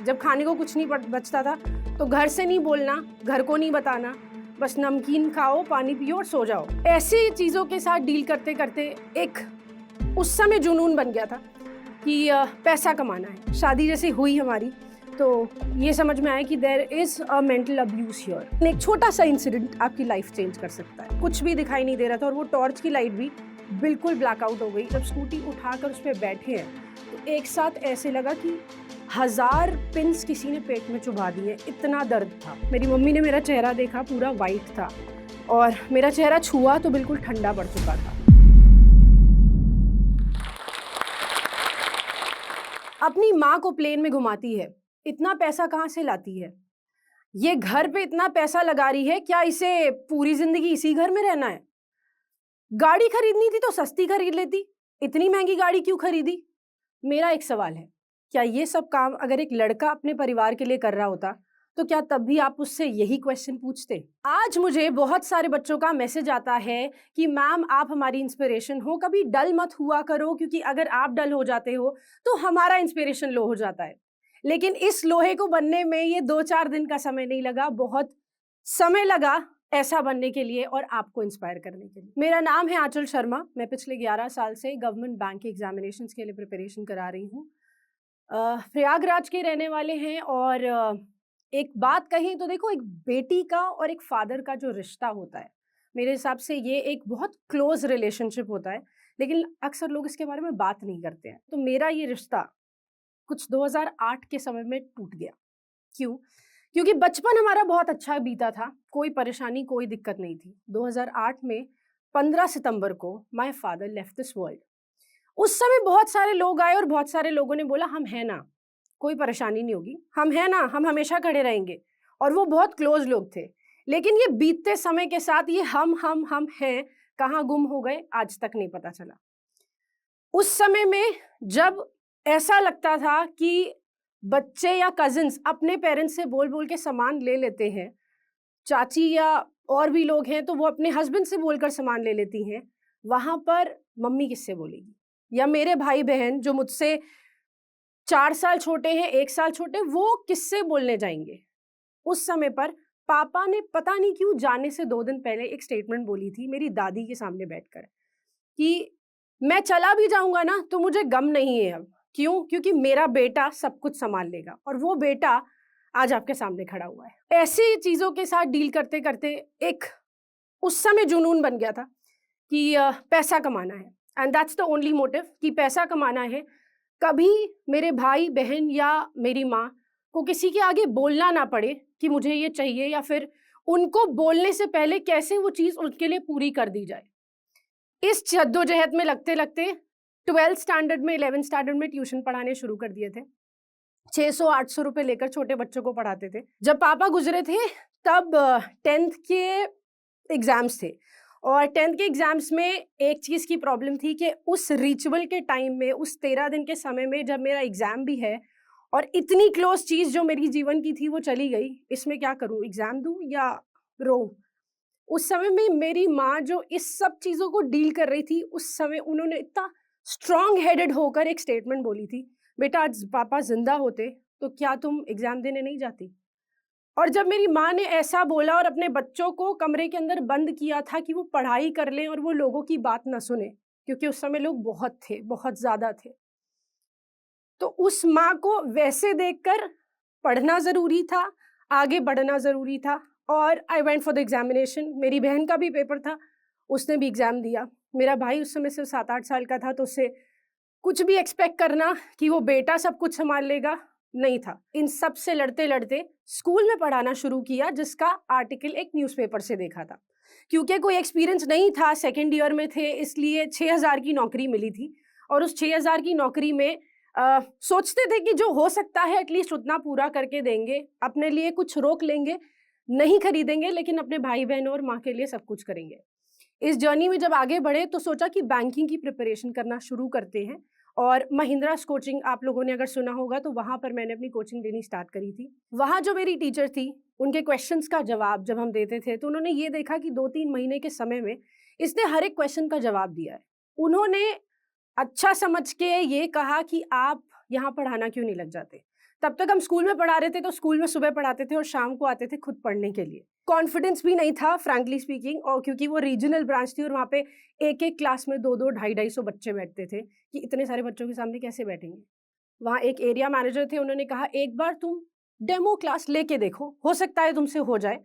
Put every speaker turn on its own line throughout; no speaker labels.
जब खाने को कुछ नहीं बचता था तो घर से नहीं बोलना, घर को नहीं बताना, बस नमकीन खाओ, पानी पियो और सो जाओ। ऐसी चीज़ों के साथ डील करते करते एक उस समय जुनून बन गया था कि पैसा कमाना है। शादी जैसे हुई हमारी तो ये समझ में आया कि there is a mental abuse here. एक छोटा सा इंसिडेंट आपकी लाइफ चेंज कर सकता है। कुछ भी दिखाई नहीं दे रहा था और वो टॉर्च की लाइट भी बिल्कुल ब्लैकआउट हो गई। जब स्कूटी उठाकर उस पर बैठे हैं तो एक साथ ऐसे लगा कि 1000 पिन्स किसी ने पेट में चुभा दिए, इतना दर्द था। मेरी मम्मी ने मेरा चेहरा देखा, पूरा वाइट था और मेरा चेहरा छुआ तो बिल्कुल ठंडा पड़ चुका था। अपनी माँ को प्लेन में घुमाती है, इतना पैसा कहाँ से लाती है? ये घर पे इतना पैसा लगा रही है, क्या इसे पूरी जिंदगी इसी घर में रहना है? गाड़ी खरीदनी थी तो सस्ती खरीद लेती, इतनी महंगी गाड़ी क्यों खरीदी? मेरा एक सवाल है, क्या ये सब काम अगर एक लड़का अपने परिवार के लिए कर रहा होता तो क्या तब भी आप उससे यही क्वेश्चन पूछते? आज मुझे बहुत सारे बच्चों का मैसेज आता है कि मैम आप हमारी इंस्पिरेशन हो, कभी डल मत हुआ करो, क्योंकि अगर आप डल हो जाते हो तो हमारा इंस्पिरेशन लो हो जाता है। लेकिन इस लोहे को बनने में ये 2-4 दिन का समय नहीं लगा, बहुत समय लगा ऐसा बनने के लिए और आपको इंस्पायर करने के लिए। मेरा नाम है आंचल शर्मा। मैं पिछले 11 साल से गवर्नमेंट बैंक के एग्जामिनेशंस के लिए प्रिपरेशन करा रही हूँ। प्रयागराज के रहने वाले हैं और एक बात कहें तो देखो, एक बेटी का और एक फादर का जो रिश्ता होता है, मेरे हिसाब से ये एक बहुत क्लोज रिलेशनशिप होता है, लेकिन अक्सर लोग इसके बारे में बात नहीं करते हैं। तो मेरा ये रिश्ता कुछ 2008 के समय में टूट गया। क्यों? क्योंकि बचपन हमारा बहुत अच्छा बीता था, कोई परेशानी कोई दिक्कत नहीं थी। 2008 में 15 सितंबर को my father left this world. उस समय बहुत सारे लोग आए और बहुत सारे लोगों ने बोला हम हैं ना, कोई परेशानी नहीं होगी, हम हैं ना, हम हमेशा खड़े रहेंगे। और वो बहुत क्लोज लोग थे। लेकिन ये बीतते समय के साथ ये हम हैं कहाँ गुम हो गए आज तक नहीं पता चला। उस समय में जब ऐसा लगता था कि बच्चे या कजिन्स अपने पेरेंट्स से बोल बोल के सामान ले लेते हैं, चाची या और भी लोग हैं तो वो अपने हस्बैंड से बोलकर सामान ले लेती हैं, वहां पर मम्मी किससे बोलेगी? या मेरे भाई बहन जो मुझसे 4 साल छोटे हैं, 1 साल छोटे, वो किससे बोलने जाएंगे? उस समय पर पापा ने पता नहीं क्यों जाने से 2 दिन पहले एक स्टेटमेंट बोली थी मेरी दादी के सामने बैठकर कि मैं चला भी जाऊंगा ना तो मुझे गम नहीं है अब। क्यों? क्योंकि मेरा बेटा सब कुछ संभाल लेगा। और वो बेटा आज आपके सामने खड़ा हुआ है। ऐसी चीजों के साथ डील करते करते एक उस समय जुनून बन गया था कि पैसा कमाना है, and that's the only motive कि पैसा कमाना है। कभी मेरे भाई बहन या मेरी माँ को किसी के आगे बोलना ना पड़े कि मुझे ये चाहिए, या फिर उनको बोलने से पहले कैसे वो चीज़ उनके लिए पूरी कर दी जाए। इस जद्दोजहद में लगते लगते 12th स्टैंडर्ड में 11th स्टैंडर्ड में ट्यूशन पढ़ाने शुरू कर दिए थे। 600-800 रुपए लेकर छोटे बच्चों को पढ़ाते थे। जब पापा गुजरे थे तब 10th के एग्जाम्स थे और 10th के एग्जाम्स में एक चीज़ की प्रॉब्लम थी कि उस रिचुअल के टाइम में, उस 13 दिन के समय में जब मेरा एग्जाम भी है और इतनी क्लोज चीज़ जो मेरी जीवन की थी वो चली गई, इसमें क्या करूँ? एग्जाम दूँ या रो? उस समय में मेरी माँ जो इस सब चीज़ों को डील कर रही थी, उस समय उन्होंने इतना स्ट्रॉन्ग हेडेड होकर एक स्टेटमेंट बोली थी, बेटा आज पापा जिंदा होते तो क्या तुम एग्जाम देने नहीं जाती? और जब मेरी माँ ने ऐसा बोला और अपने बच्चों को कमरे के अंदर बंद किया था कि वो पढ़ाई कर लें और वो लोगों की बात ना सुने, क्योंकि उस समय लोग बहुत थे, बहुत ज्यादा थे, तो उस माँ को वैसे देखकर पढ़ना जरूरी था, आगे बढ़ना जरूरी था। और I went for the examination. मेरी बहन का भी पेपर था, उसने भी एग्जाम दिया। मेरा भाई उस समय सिर्फ 7-8 साल का था, तो उससे कुछ भी एक्सपेक्ट करना कि वो बेटा सब कुछ संभाल लेगा नहीं था। इन सब से लड़ते लड़ते स्कूल में पढ़ाना शुरू किया, जिसका आर्टिकल एक न्यूज़पेपर से देखा था। क्योंकि कोई एक्सपीरियंस नहीं था, सेकेंड ईयर में थे, इसलिए 6000 की नौकरी मिली थी। और उस 6000 की नौकरी में सोचते थे कि जो हो सकता है एटलीस्ट उतना पूरा करके देंगे, अपने लिए कुछ रोक लेंगे, नहीं खरीदेंगे, लेकिन अपने भाई बहन और माँ के लिए सब कुछ करेंगे। इस जर्नी में जब आगे बढ़े तो सोचा कि बैंकिंग की प्रिपरेशन करना शुरू करते हैं। और महिंद्रास कोचिंग आप लोगों ने अगर सुना होगा तो वहाँ पर मैंने अपनी कोचिंग लेनी स्टार्ट करी थी। वहाँ जो मेरी टीचर थी, उनके क्वेश्चंस का जवाब जब हम देते थे तो उन्होंने ये देखा कि 2-3 महीने के समय में इसने हर एक क्वेश्चन का जवाब दिया है। उन्होंने अच्छा समझ के ये कहा कि आप यहाँ पढ़ाना क्यों नहीं लग जाते, तब तक हम स्कूल में पढ़ा रहे थे, तो स्कूल में सुबह पढ़ाते थे और शाम को आते थे खुद पढ़ने के लिए। कॉन्फिडेंस भी नहीं था फ्रैंकली स्पीकिंग, और क्योंकि वो रीजनल ब्रांच थी और वहाँ पे एक एक क्लास में 2-2, 250-250 बच्चे बैठते थे कि इतने सारे बच्चों के सामने कैसे बैठेंगे। वहाँ एक एरिया मैनेजर थे, उन्होंने कहा एक बार तुम डेमो क्लास लेके देखो, हो सकता है तुमसे हो जाए।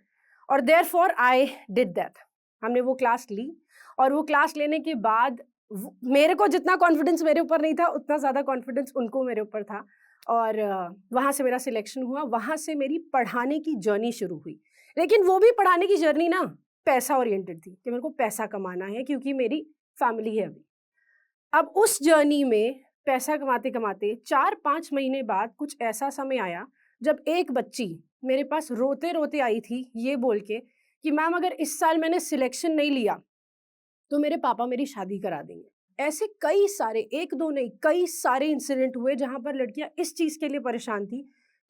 और देयरफॉर आई डिड दैट। हमने वो क्लास ली और वो क्लास लेने के बाद मेरे को जितना कॉन्फिडेंस मेरे ऊपर नहीं था, उतना ज़्यादा कॉन्फिडेंस उनको मेरे ऊपर था। और वहाँ से मेरा सिलेक्शन हुआ, वहाँ से मेरी पढ़ाने की जर्नी शुरू हुई। लेकिन वो भी पढ़ाने की जर्नी ना पैसा ओरिएंटेड थी कि मेरे को पैसा कमाना है, क्योंकि मेरी फैमिली है अभी। अब उस जर्नी में पैसा कमाते कमाते 4-5 महीने बाद कुछ ऐसा समय आया जब एक बच्ची मेरे पास रोते रोते आई थी, ये बोल के कि मैम अगर इस साल मैंने सिलेक्शन नहीं लिया तो मेरे पापा मेरी शादी करा देंगे। ऐसे कई सारे, एक दो नहीं, कई सारे इंसिडेंट हुए जहां पर लड़कियां इस चीज के लिए परेशान थी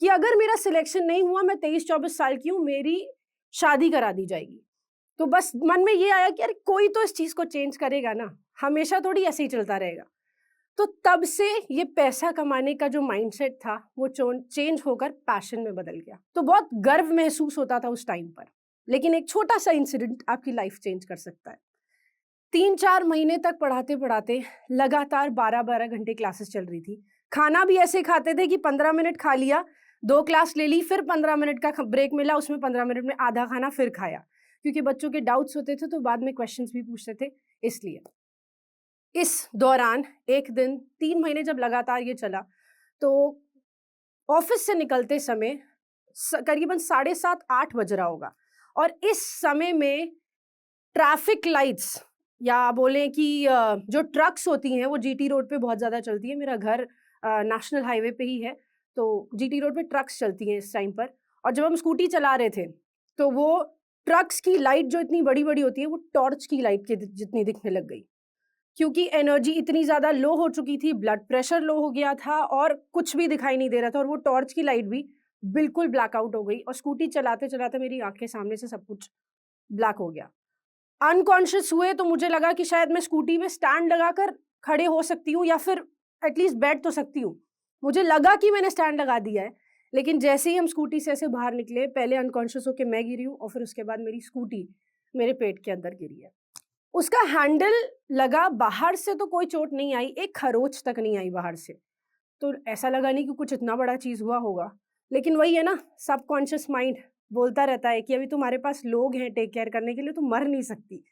कि अगर मेरा सिलेक्शन नहीं हुआ, मैं 23-24 साल की हूँ, मेरी शादी करा दी जाएगी। तो बस मन में ये आया कि यार कोई तो इस चीज को चेंज करेगा ना, हमेशा थोड़ी ऐसे ही चलता रहेगा। तो तब से ये पैसा कमाने का जो माइंडसेट था वो चेंज होकर पैशन में बदल गया। तो बहुत गर्व महसूस होता था उस टाइम पर। लेकिन एक छोटा सा इंसिडेंट आपकी लाइफ चेंज कर सकता है। 3-4 महीने तक पढ़ाते पढ़ाते लगातार 12-12 घंटे क्लासेस चल रही थी। खाना भी ऐसे खाते थे कि 15 मिनट खा लिया, 2 क्लास ले ली, फिर 15 मिनट का ब्रेक मिला, उसमें 15 मिनट में आधा खाना फिर खाया, क्योंकि बच्चों के डाउट्स होते थे तो बाद में क्वेश्चंस भी पूछते थे, इसलिए। इस दौरान एक दिन 3 महीने जब लगातार ये चला, तो ऑफिस से निकलते समय करीबन 7:30-8 बज रहा होगा, और इस समय में ट्रैफिक लाइट्स या बोलें कि जो ट्रक्स होती हैं वो जीटी रोड पे बहुत ज़्यादा चलती है। मेरा घर नेशनल हाईवे पे ही है, तो जीटी रोड पे ट्रक्स चलती हैं इस टाइम पर। और जब हम स्कूटी चला रहे थे तो वो ट्रक्स की लाइट जो इतनी बड़ी बड़ी होती है वो टॉर्च की लाइट के जितनी दिखने लग गई, क्योंकि एनर्जी इतनी ज़्यादा लो हो चुकी थी, ब्लड प्रेशर लो हो गया था और कुछ भी दिखाई नहीं दे रहा था, और वो टॉर्च की लाइट भी बिल्कुल ब्लैकआउट हो गई, और स्कूटी चलाते चलाते मेरी आंखें सामने से सब कुछ ब्लैक हो गया। अनकॉन्शियस हुए तो मुझे लगा कि शायद मैं स्कूटी में स्टैंड लगाकर खड़े हो सकती हूँ या फिर एटलीस्ट बैठ तो सकती हूँ। मुझे लगा कि मैंने स्टैंड लगा दिया है, लेकिन जैसे ही हम स्कूटी से ऐसे बाहर निकले, पहले अनकॉन्शियस होकर मैं गिरी हूँ और फिर उसके बाद मेरी स्कूटी मेरे पेट के अंदर गिरी है। उसका हैंडल लगा, बाहर से तो कोई चोट नहीं आई, एक खरोच तक नहीं आई बाहर से, तो ऐसा लगा नहीं कि कुछ इतना बड़ा चीज़ हुआ होगा। लेकिन वही है ना, सबकॉन्शियस माइंड बोलता रहता है कि अभी तुम्हारे पास लोग हैं टेक केयर करने के लिए, तुम मर नहीं सकती।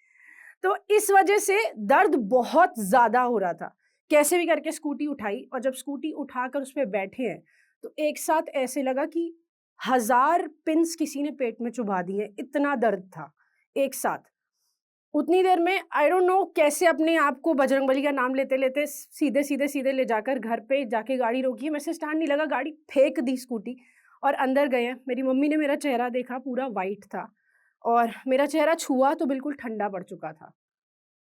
तो इस वजह से दर्द बहुत ज़्यादा हो रहा था। कैसे भी करके स्कूटी उठाई, और जब स्कूटी उठाकर उस पे बैठे हैं तो एक साथ ऐसे लगा कि 1000 पिन्स किसी ने पेट में चुभा दिए, इतना दर्द था एक साथ। उतनी देर में आई डोंट नो कैसे अपने आप को बजरंगबली का नाम लेते लेते सीधे सीधे सीधे ले जाकर घर पे जाके गाड़ी रोकी। मेरे से स्टैंड नहीं लगा, गाड़ी फेंक दी स्कूटी और अंदर गए। मेरी मम्मी ने मेरा चेहरा देखा, पूरा वाइट था, और मेरा चेहरा छुआ तो बिल्कुल ठंडा पड़ चुका था।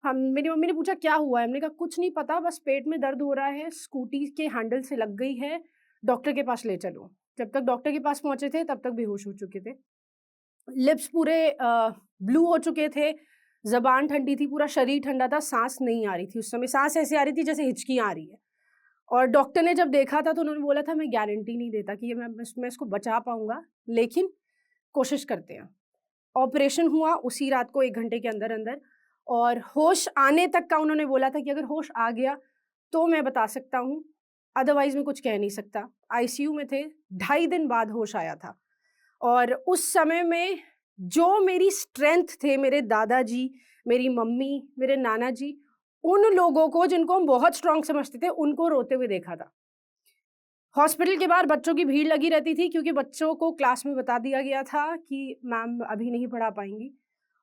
हम मेरी मम्मी ने पूछा क्या हुआ है, हमने कहा कुछ नहीं पता, बस पेट में दर्द हो रहा है, स्कूटी के हैंडल से लग गई है, डॉक्टर के पास ले चलो। जब तक डॉक्टर के पास पहुंचे थे तब तक बेहोश हो चुके थे, लिप्स पूरे ब्लू हो चुके थे, जबान ठंडी थी, पूरा शरीर ठंडा था, सांस नहीं आ रही थी। उस समय सांस ऐसे आ रही थी जैसे हिचकियाँ आ रही है। और डॉक्टर ने जब देखा था तो उन्होंने बोला था मैं गारंटी नहीं देता कि ये मैं इसको बचा पाऊंगा, लेकिन कोशिश करते हैं। ऑपरेशन हुआ उसी रात को 1 घंटे के अंदर अंदर, और होश आने तक का उन्होंने बोला था कि अगर होश आ गया तो मैं बता सकता हूँ, अदरवाइज मैं कुछ कह नहीं सकता। आईसीयू में थे, 2.5 दिन बाद होश आया था। और उस समय में जो मेरी स्ट्रेंथ थे, मेरे दादाजी, मेरी मम्मी, मेरे नाना जी, उन लोगों को जिनको हम बहुत स्ट्रांग समझते थे, उनको रोते हुए देखा था। हॉस्पिटल के बाहर बच्चों की भीड़ लगी रहती थी, क्योंकि बच्चों को क्लास में बता दिया गया था कि मैम अभी नहीं पढ़ा पाएंगी।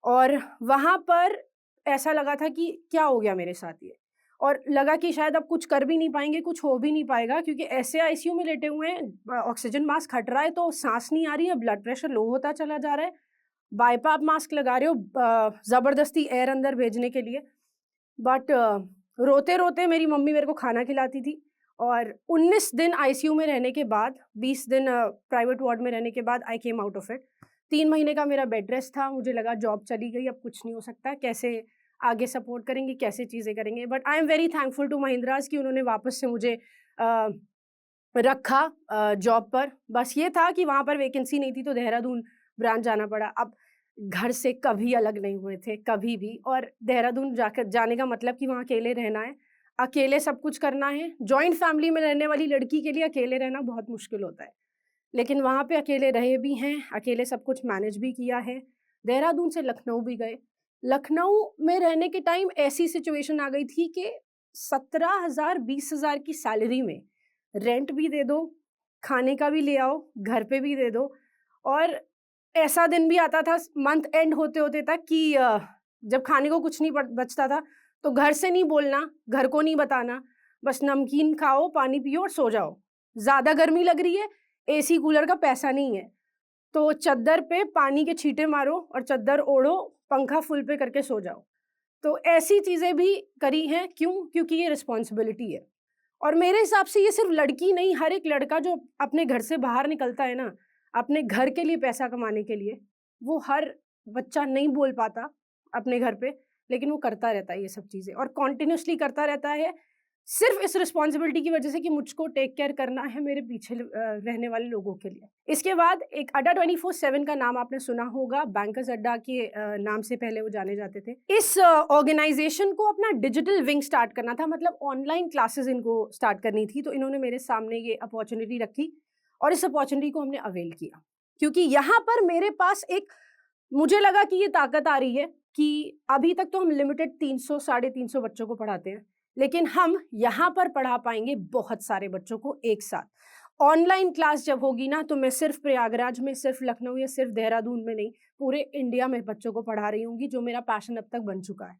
और वहाँ पर ऐसा लगा था कि क्या हो गया मेरे साथ ये, और लगा कि शायद अब कुछ कर भी नहीं पाएंगे, कुछ हो भी नहीं पाएगा, क्योंकि ऐसे आईसीयू में लेटे हुए हैं, ऑक्सीजन मास्क हट रहा है तो सांस नहीं आ रही है, ब्लड प्रेशर लो होता चला जा रहा है, बाईपाप मास्क लगा रहे हो ज़बरदस्ती एयर अंदर भेजने के लिए। बट रोते रोते मेरी मम्मी मेरे को खाना खिलाती थी, और 19 दिन आईसीयू में रहने के बाद, 20 दिन प्राइवेट वार्ड में रहने के बाद आई केम आउट ऑफ इट। 3 महीने का मेरा बेड रेस्ट था, मुझे लगा जॉब चली गई, अब कुछ नहीं हो सकता, कैसे आगे सपोर्ट करेंगे, कैसे चीज़ें करेंगे। But I am very thankful to Mahindra's कि उन्होंने वापस से मुझे रखा जॉब पर। बस ये था कि वहाँ पर वैकेंसी नहीं थी तो देहरादून ब्रांच जाना पड़ा। अब घर से कभी अलग नहीं हुए थे, कभी भी। और देहरादून जाकर जाने का मतलब कि वहाँ अकेले रहना है, अकेले सब कुछ करना है। जॉइंट फैमिली में रहने वाली लड़की के लिए अकेले रहना बहुत मुश्किल होता है, लेकिन वहाँ पे अकेले रहे भी हैं, अकेले सब कुछ मैनेज भी किया है। देहरादून से लखनऊ भी गए। लखनऊ में रहने के टाइम ऐसी सिचुएशन आ गई थी कि 17,000 20,000 की सैलरी में रेंट भी दे दो, खाने का भी ले आओ, घर पे भी दे दो। और ऐसा दिन भी आता था मंथ एंड होते होते तक कि जब खाने को कुछ नहीं बचता था तो घर से नहीं बोलना, घर को नहीं बताना, बस नमकीन खाओ, पानी पियो और सो जाओ। ज़्यादा गर्मी लग रही है, एसी कूलर का पैसा नहीं है, तो चद्दर पे पानी के छींटे मारो और चद्दर ओढ़ो, पंखा फुल पे करके सो जाओ। तो ऐसी चीज़ें भी करी हैं। क्यों? क्योंकि ये रिस्पॉन्सिबिलिटी है। और मेरे हिसाब से ये सिर्फ लड़की नहीं, हर एक लड़का जो अपने घर से बाहर निकलता है ना, अपने घर के लिए पैसा कमाने के लिए, वो हर बच्चा नहीं बोल पाता अपने घर पे, लेकिन वो करता रहता है ये सब चीज़ें और कॉन्टिन्यूसली करता रहता है, सिर्फ इस रिस्पॉन्सिबिलिटी की वजह से कि मुझको टेक केयर करना है मेरे पीछे रहने वाले लोगों के लिए। इसके बाद एक अड्डा 24/7 का नाम आपने सुना होगा, बैंकर्स अड्डा के नाम से पहले वो जाने जाते थे। इस ऑर्गेनाइजेशन को अपना डिजिटल विंग स्टार्ट करना था, मतलब ऑनलाइन क्लासेस इनको स्टार्ट करनी थी। तो इन्होंने मेरे सामने ये अपॉर्चुनिटी रखी और इस अपॉर्चुनिटी को हमने अवेल किया, क्योंकि यहाँ पर मेरे पास एक, मुझे लगा कि ये ताकत आ रही है कि अभी तक तो हम लिमिटेड 300 350 बच्चों को पढ़ाते हैं, लेकिन हम यहाँ पर पढ़ा पाएंगे बहुत सारे बच्चों को एक साथ। ऑनलाइन क्लास जब होगी ना, तो मैं सिर्फ प्रयागराज में, सिर्फ लखनऊ या सिर्फ देहरादून में नहीं, पूरे इंडिया में बच्चों को पढ़ा रही होंगी, जो मेरा पैशन अब तक बन चुका है।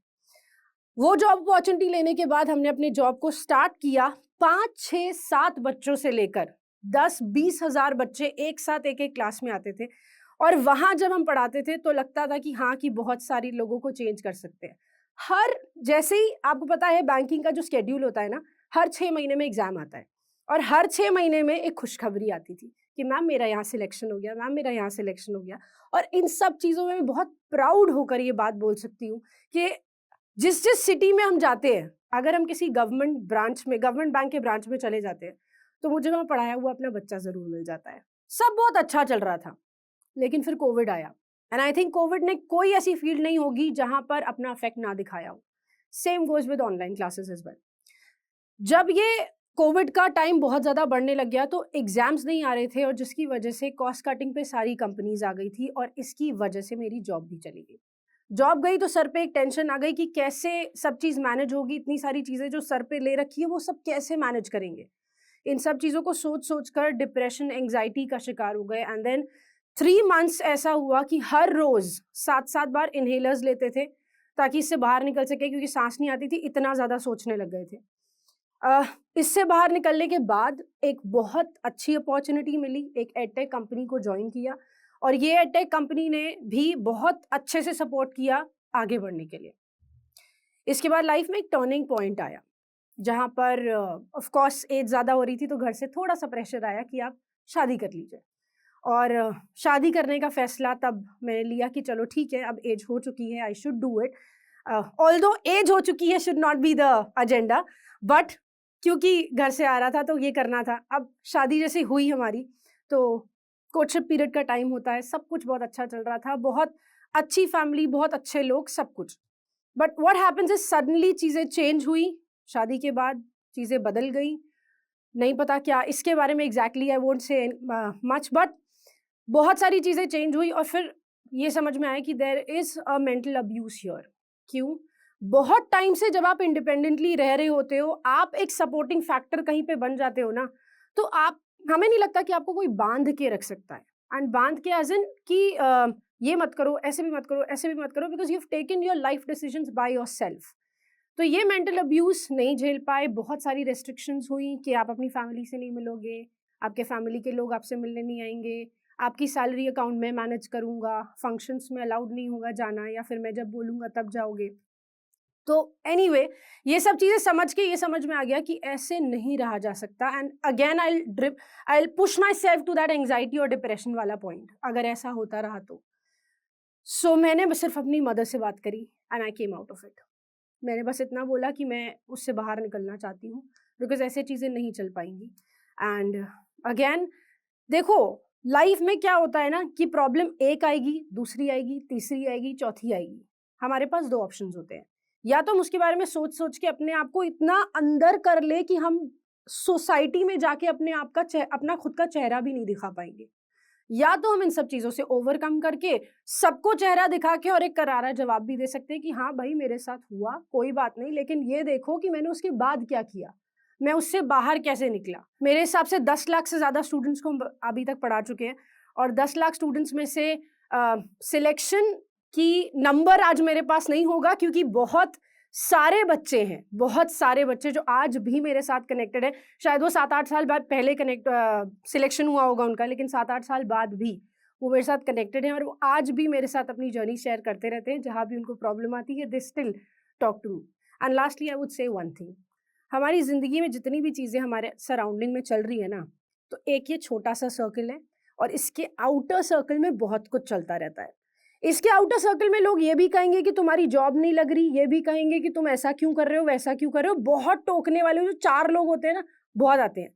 वो जॉब अपॉर्चुनिटी लेने के बाद हमने अपने जॉब को स्टार्ट किया। 5 6 7 बच्चों से लेकर 10-20 हजार बच्चे एक साथ एक एक क्लास में आते थे। और वहां जब हम पढ़ाते थे तो लगता था कि हाँ, कि बहुत सारी लोगों को चेंज कर सकते हैं। हर, जैसे ही आपको पता है बैंकिंग का जो शेड्यूल होता है ना, हर 6 महीने में एग्जाम आता है और हर 6 महीने में एक खुशखबरी आती थी कि मैम मेरा यहाँ सिलेक्शन हो गया, मैम मेरा यहाँ सिलेक्शन हो गया। और इन सब चीज़ों में मैं बहुत प्राउड होकर ये बात बोल सकती हूँ कि जिस जिस सिटी में हम जाते हैं, अगर हम किसी गवर्नमेंट ब्रांच में, गवर्नमेंट बैंक के ब्रांच में चले जाते हैं, तो मुझे वहाँ पढ़ाया हुआ अपना बच्चा ज़रूर मिल जाता है। सब बहुत अच्छा चल रहा था, लेकिन फिर कोविड आया। एंड आई थिंक कोविड ने कोई ऐसी फील्ड नहीं होगी जहाँ पर अपना इफेक्ट ना दिखाया हो। Same goes with online classes as well. जब ये कोविड का टाइम बहुत ज़्यादा बढ़ने लग गया तो एग्जाम्स नहीं आ रहे थे, और जिसकी वजह से कॉस्ट कटिंग पे सारी कंपनीज आ गई थी, और इसकी वजह से मेरी जॉब भी चली गई। जॉब गई तो सर पे एक टेंशन आ गई कि कैसे सब चीज़ मैनेज होगी, इतनी सारी चीज़ें जो सर पे ले रखी है वो सब कैसे मैनेज करेंगे। इन सब चीज़ों को सोच सोच कर डिप्रेशन, एंग्जाइटी का शिकार हो गए। एंड देन 3 मंथ्स ऐसा हुआ कि हर रोज़ 7-7 बार इनहेलर्स लेते थे ताकि इससे बाहर निकल सके, क्योंकि सांस नहीं आती थी, इतना ज़्यादा सोचने लग गए थे। इससे बाहर निकलने के बाद एक बहुत अच्छी अपॉर्चुनिटी मिली, एक एडटेक कंपनी को ज्वाइन किया, और ये एडटेक कंपनी ने भी बहुत अच्छे से सपोर्ट किया आगे बढ़ने के लिए। इसके बाद लाइफ में एक टर्निंग पॉइंट आया, जहाँ पर ऑफ कोर्स एज ज़्यादा हो रही थी, तो घर से थोड़ा सा प्रेशर आया कि आप शादी कर लीजिए। और शादी करने का फैसला तब मैंने लिया कि चलो ठीक है, अब एज हो चुकी है, I should do it. Although age हो चुकी है should not be the agenda, but क्योंकि घर से आ रहा था तो ये करना था। अब शादी जैसे हुई हमारी, तो कोर्टशिप पीरियड का टाइम होता है, सब कुछ बहुत अच्छा चल रहा था, बहुत अच्छी फैमिली, बहुत अच्छे लोग, सब कुछ। But what happens is suddenly चीज़ें चेंज हुई। शादी के बाद चीज़ें बदल गई, नहीं पता क्या, इसके बारे में exactly I won't say much, but बहुत सारी चीज़ें चेंज हुई। और फिर ये समझ में आया कि there is a mental abuse here. क्यों? बहुत टाइम से जब आप इंडिपेंडेंटली रह रहे होते हो, आप एक सपोर्टिंग फैक्टर कहीं पे बन जाते हो ना, तो आप, हमें नहीं लगता कि आपको कोई बांध के रख सकता है। एंड बांध के एज इन कि ये मत करो, ऐसे भी मत करो, ऐसे भी मत करो, because you have taken your life decisions by yourself. तो ये मेंटल अब्यूज़ नहीं झेल पाए, बहुत सारी रेस्ट्रिक्शंस हुई कि आप अपनी फैमिली से नहीं मिलोगे, आपके फैमिली के लोग आपसे मिलने नहीं आएंगे, आपकी सैलरी अकाउंट में मैनेज करूँगा, फंक्शंस में अलाउड नहीं होगा जाना, या फिर मैं जब बोलूँगा तब जाओगे। तो एनीवे, ये सब चीज़ें समझ के ये समझ में आ गया कि ऐसे नहीं रहा जा सकता। And again I will push myself to that anxiety और डिप्रेशन वाला पॉइंट, अगर ऐसा होता रहा तो। सो मैंने बस सिर्फ अपनी मदर से बात करी and I came out of it. मैंने बस इतना बोला कि मैं उससे बाहर निकलना चाहती हूँ, बिकॉज ऐसे चीज़ें नहीं चल पाएंगी। एंड अगेन देखो, लाइफ में क्या होता है ना कि प्रॉब्लम एक आएगी, दूसरी आएगी, तीसरी आएगी, चौथी आएगी। हमारे पास दो ऑप्शंस होते हैं, या तो हम उसके बारे में सोच सोच के अपने आप को इतना अंदर कर ले कि हम सोसाइटी में जाके अपना खुद का चेहरा भी नहीं दिखा पाएंगे, या तो हम इन सब चीजों से ओवरकम करके सबको चेहरा दिखा के और एक करारा जवाब भी दे सकते हैं कि हाँ भाई मेरे साथ हुआ, कोई बात नहीं, लेकिन ये देखो कि मैंने उसके बाद क्या किया, मैं उससे बाहर कैसे निकला। मेरे हिसाब से 10 लाख से ज्यादा स्टूडेंट्स को हम अभी तक पढ़ा चुके हैं, और 10 लाख स्टूडेंट्स में से सिलेक्शन की नंबर आज मेरे पास नहीं होगा, क्योंकि बहुत सारे बच्चे हैं, बहुत सारे बच्चे जो आज भी मेरे साथ कनेक्टेड है। शायद वो 7-8 साल बाद पहले सिलेक्शन हुआ होगा उनका, लेकिन 7-8 साल बाद भी वो मेरे साथ कनेक्टेड हैं, और वो आज भी मेरे साथ अपनी जर्नी शेयर करते रहते हैं। जहाँ भी उनको प्रॉब्लम आती है, they still talk to me. And lastly I would say one thing, हमारी ज़िंदगी में जितनी भी चीज़ें हमारे सराउंडिंग में चल रही है ना, तो एक ये छोटा सा सर्कल है, और इसके आउटर सर्कल में बहुत कुछ चलता रहता है। इसके आउटर सर्कल में लोग ये भी कहेंगे कि तुम्हारी जॉब नहीं लग रही, ये भी कहेंगे कि तुम ऐसा क्यों कर रहे हो, वैसा क्यों कर रहे हो। बहुत टोकने वाले जो 4 लोग होते हैं ना, बहुत आते हैं।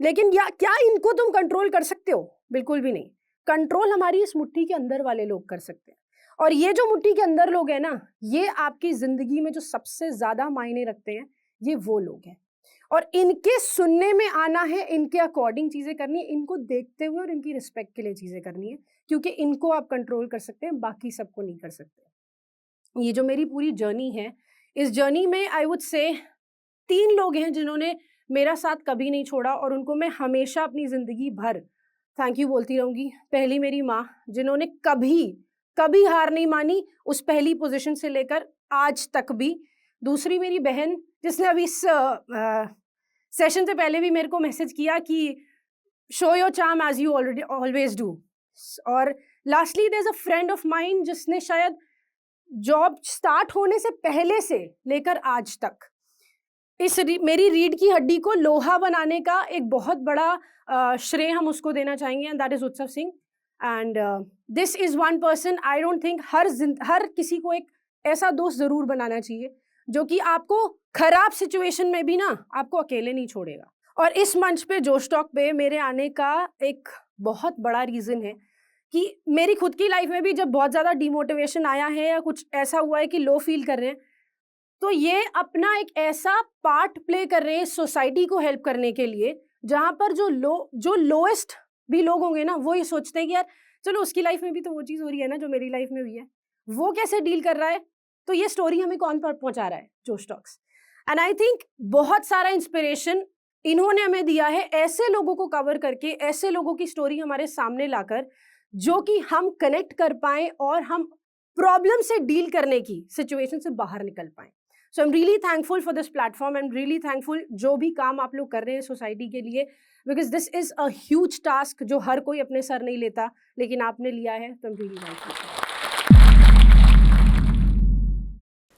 लेकिन क्या इनको तुम कंट्रोल कर सकते हो? बिल्कुल भी नहीं। कंट्रोल हमारी इस मुट्ठी के अंदर वाले लोग कर सकते हैं, और ये जो मुट्ठी के अंदर लोग हैं ना, ये आपकी जिंदगी में जो सबसे ज्यादा मायने रखते हैं, ये वो लोग हैं। और इनके सुनने में आना है, इनके अकॉर्डिंग चीजें करनी है, इनको देखते हुए और इनकी रिस्पेक्ट के लिए चीजें करनी है, क्योंकि इनको आप कंट्रोल कर सकते हैं, बाकी सबको नहीं कर सकते। ये जो मेरी पूरी जर्नी है, इस जर्नी में आई वुड से 3 लोग हैं जिन्होंने मेरा साथ कभी नहीं छोड़ा, और उनको मैं हमेशा अपनी जिंदगी भर थैंक यू बोलती रहूंगी। पहली मेरी माँ, जिन्होंने कभी हार नहीं मानी, उस पहली पोजीशन से लेकर आज तक भी। दूसरी मेरी बहन, जिसने अभी इस सेशन से पहले भी मेरे को मैसेज किया कि show your charm as you always do. और lastly there is a friend of mine, जिसने शायद जॉब स्टार्ट होने से पहले से लेकर आज तक मेरी रीढ़ की हड्डी को लोहा बनाने का एक बहुत बड़ा श्रेय हम उसको देना चाहेंगे, and that is Utsav Singh. And this is one person, I don't think हर किसी को एक ऐसा दोस्त जरूर बनाना चाहिए जो कि आपको खराब सिचुएशन में भी ना आपको अकेले नहीं छोड़ेगा। और इस मंच पे जोश टॉक पे मेरे आने का एक बहुत बड़ा रीजन है कि मेरी खुद की लाइफ में भी जब बहुत ज्यादा डिमोटिवेशन आया है, या कुछ ऐसा हुआ है कि लो फील कर रहे हैं, तो ये अपना एक ऐसा पार्ट प्ले कर रहे हैं सोसाइटी को हेल्प करने के लिए, जहां पर जो लोएस्ट भी लोग होंगे ना, वो ये सोचते हैं कि यार चलो उसकी लाइफ में भी तो वो चीज हो रही है ना जो मेरी लाइफ में हुई है, वो कैसे डील कर रहा है, तो ये स्टोरी हमें कौन पर पहुंचा रहा है? जोश टॉक्स। एंड आई थिंक बहुत सारा इंस्पिरेशन इन्होंने हमें दिया है, ऐसे लोगों को कवर करके, ऐसे लोगों की स्टोरी हमारे सामने लाकर, जो कि हम कनेक्ट कर पाए और हम प्रॉब्लम से डील करने की सिचुएशन से बाहर निकल पाए। So I am really thankful for this platform, I am really thankful जो भी काम आप लोग कर रहे हैं सोसाइटी के लिए, because this is a huge task जो हर कोई अपने सर नहीं लेता, लेकिन आपने लिया है, तो आई एम रियली थैंकफुल।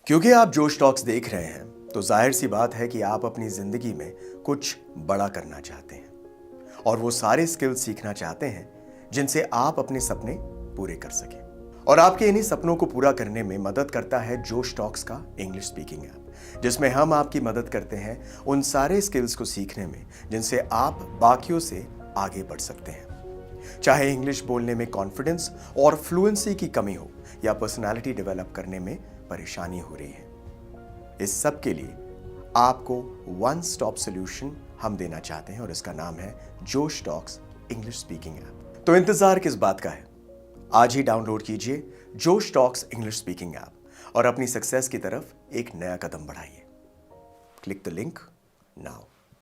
क्योंकि आप जोश टॉक्स देख रहे हैं, तो जाहिर सी बात है कि आप अपनी जिंदगी में कुछ बड़ा करना चाहते हैं, और वो सारे स्किल्स सीखना चाहते हैं जिनसे आप अपने सपने पूरे कर सकें। और आपके इन्हीं सपनों को पूरा करने में मदद करता है जोश टॉक्स का इंग्लिश स्पीकिंग ऐप, जिसमें हम आपकी मदद करते हैं उन सारे स्किल्स को सीखने में जिनसे आप बाकियों से आगे बढ़ सकते हैं। चाहे इंग्लिश बोलने में कॉन्फिडेंस और फ्लुएंसी की कमी हो, या पर्सनालिटी डेवलप करने में परेशानी हो रही है, इस सब के लिए आपको वन स्टॉप सॉल्यूशन हम देना चाहते हैं, और इसका नाम है जोश टॉक्स इंग्लिश स्पीकिंग ऐप। तो इंतजार किस बात का है? आज ही डाउनलोड कीजिए जोश टॉक्स इंग्लिश स्पीकिंग ऐप और अपनी सक्सेस की तरफ एक नया कदम बढ़ाइए। Click the link now.